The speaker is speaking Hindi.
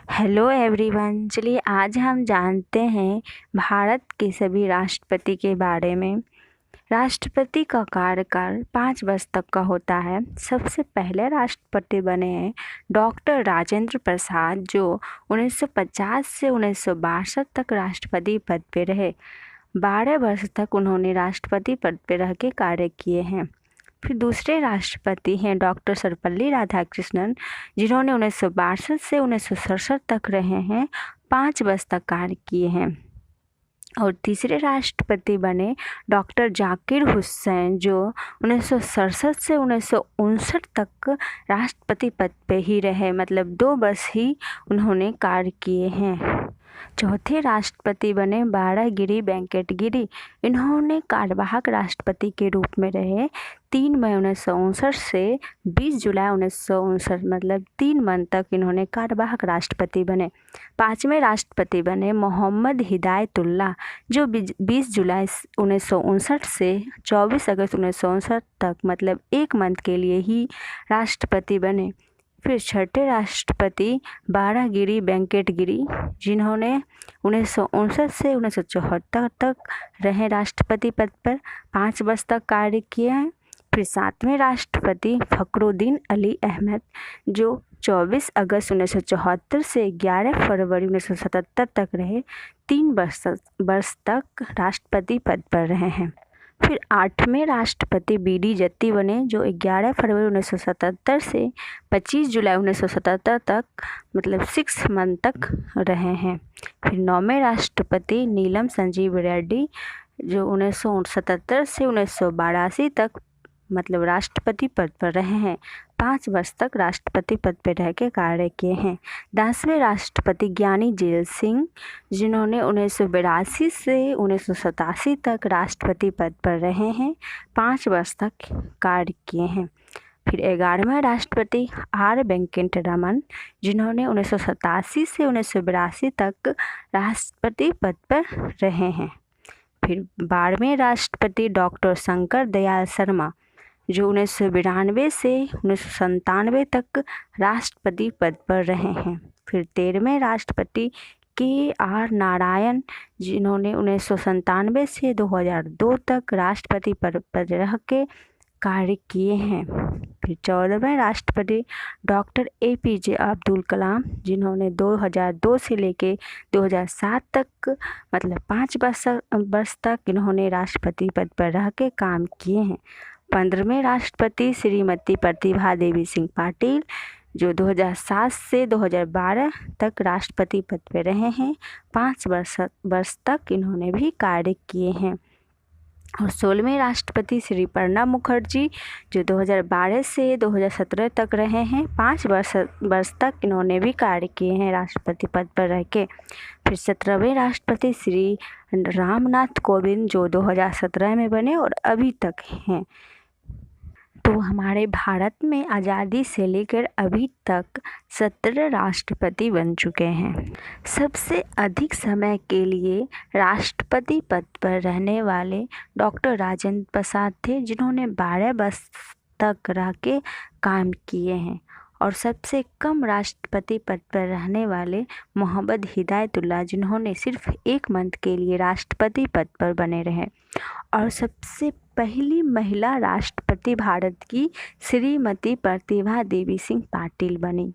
हेलो एवरीवन, चलिए आज हम जानते हैं भारत के सभी राष्ट्रपति के बारे में। राष्ट्रपति का कार्यकाल 5 वर्ष तक का होता है। सबसे पहले राष्ट्रपति बने हैं डॉक्टर राजेंद्र प्रसाद, जो 1950 से 1962 तक राष्ट्रपति पद पे रहे। 12 वर्ष तक उन्होंने राष्ट्रपति पद पे रह के कार्य किए हैं। फिर दूसरे राष्ट्रपति हैं डॉक्टर सर्वपल्ली राधाकृष्णन, जिन्होंने 1962 से 1967 तक रहे हैं, 5 वर्ष तक कार्य किए हैं। और तीसरे राष्ट्रपति बने डॉक्टर जाकिर हुसैन, जो 1967 से 1959 तक राष्ट्रपति पद पे ही रहे, मतलब 2 वर्ष ही उन्होंने कार्य किए हैं। चौथे राष्ट्रपति बने बारागिरी वेंकट गिरी। इन्होंने कार्यवाहक राष्ट्रपति के रूप में रहे 3 मई 1959 से 20 जुलाई 1959, मतलब 3 मंथ तक इन्होंने कार्यवाहक राष्ट्रपति बने। 5वें राष्ट्रपति बने मोहम्मद हिदायतुल्लाह, जो 20 जुलाई 1959 से 24 अगस्त 1959 तक, मतलब 1 मंथ के लिए ही राष्ट्रपति बने। फिर छठे राष्ट्रपति बारागिरी वेंकट गिरी, जिन्होंने 1959 से 1974 तक रहे राष्ट्रपति पद पर, 5 वर्ष तक कार्य किए हैं। फिर 7वें राष्ट्रपति फखरुद्दीन अली अहमद, जो 24 अगस्त 1974 से 11 फरवरी 1977 तक रहे, 3 वर्ष तक राष्ट्रपति पद पर रहे हैं। फिर 8वें राष्ट्रपति बी.डी. जत्ती बने, जो 11 फरवरी 1977 से 25 जुलाई 1977 तक, मतलब 6 मंथ तक रहे हैं। फिर 9वें राष्ट्रपति नीलम संजीव रेड्डी, जो 1977 से 1982 तक, मतलब राष्ट्रपति पद पर रहे हैं, 5 वर्ष तक राष्ट्रपति पद पर रह के कार्य किए हैं। 10वें राष्ट्रपति ज्ञानी जेल सिंह, जिन्होंने 1982 से 1987 तक राष्ट्रपति पद पर रहे हैं, 5 वर्ष तक कार्य किए हैं। फिर 11वें राष्ट्रपति आर वेंकट रमन, जिन्होंने 1987 से 1982 तक राष्ट्रपति पद पर रहे हैं। फिर 12वें राष्ट्रपति डॉक्टर शंकर दयाल शर्मा, जो 1992 से 1997 तक राष्ट्रपति पद पर रहे हैं। फिर 13वें राष्ट्रपति के.आर. नारायण, जिन्होंने 1997 से 2002 तक राष्ट्रपति पद पर रह के कार्य किए हैं। फिर 14वें राष्ट्रपति डॉक्टर ए.पी.जे. अब्दुल कलाम, जिन्होंने 2002 से लेके 2007 तक, मतलब 5 वर्ष तक इन्होंने राष्ट्रपति पद पर रह के काम किए हैं। 15वें राष्ट्रपति श्रीमती प्रतिभा देवी सिंह पाटिल, जो 2007 से 2012 तक राष्ट्रपति पद पर रहे हैं, 5 वर्ष तक इन्होंने भी कार्य किए हैं। और 16वें राष्ट्रपति श्री प्रणब मुखर्जी, जो 2012 से 2017 तक रहे हैं, 5 वर्ष तक इन्होंने भी कार्य किए हैं राष्ट्रपति पद पर रह के। फिर 17वें राष्ट्रपति श्री रामनाथ कोविंद, जो 2017 में बने और अभी तक हैं। तो हमारे भारत में आज़ादी से लेकर अभी तक 17 राष्ट्रपति बन चुके हैं। सबसे अधिक समय के लिए राष्ट्रपति पद पर रहने वाले डॉक्टर राजेंद्र प्रसाद थे, जिन्होंने 12 वर्ष तक रह के काम किए हैं। और सबसे कम राष्ट्रपति पद पर रहने वाले मोहम्मद हिदायतुल्लाह, जिन्होंने सिर्फ 1 मंथ के लिए राष्ट्रपति पद पर बने रहे। और सबसे पहली महिला राष्ट्रपति भारत की श्रीमती प्रतिभा देवी सिंह पाटिल बनी।